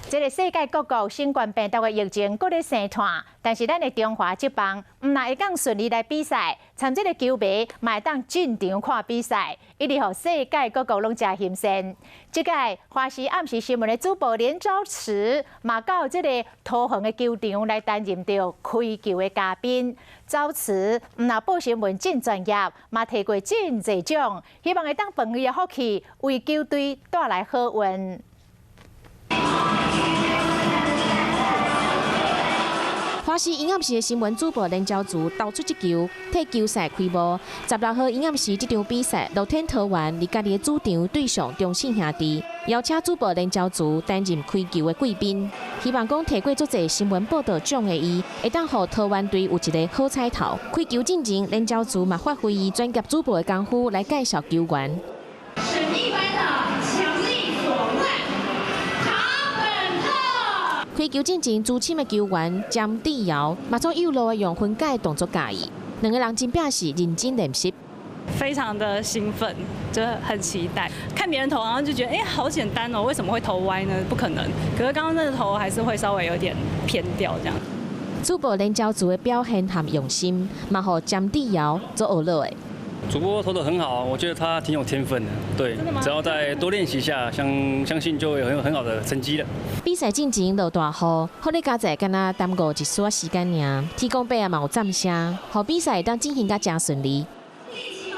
这个世界各国新冠病毒的疫情搁咧生传，但是咱的中华职棒唔但会当顺利来比赛，参这个球迷嘛会当进场看比赛，一直互世界各国拢真兴盛。这届华视暗时新闻的主播连昭慈嘛到这个桃园的球场来担任着开球的嘉宾。昭慈唔但报新闻真专业，嘛摕过真侪奖，希望会当放伊的福气，为球队带来好运。 华视影暗时的新闻主播连昭慈投出一球，替球赛开幕。16号影暗时这场比赛，乐天桃园伫家己的主场对上中信兄弟，邀请主播连昭慈担任开球的贵宾。希望讲摕过足侪新闻报道奖的伊，会当互桃园队有一个好彩头。开球进前，连昭慈嘛发挥伊专业主播的功夫来介绍球员。 开球进前，资深的球员詹志尧马上有路的用分解动作教伊，两个人真表示认真练习，非常的兴奋，就很期待。看别人投，然后就觉得好简单哦，为什么会投歪呢？不可能。可是刚刚那个投还是会稍微有点偏掉这样。主播连昭慈的表现和用心，嘛互詹志尧做学乐的。 主播投得很好，我觉得他挺有天分的。对，只要再多练习一下，相信就会有很好的成绩了。比赛进前落大雨，好你加在敢若耽误一丝时间尔，天公伯也嘛有赞声，互比赛当进行甲真顺利。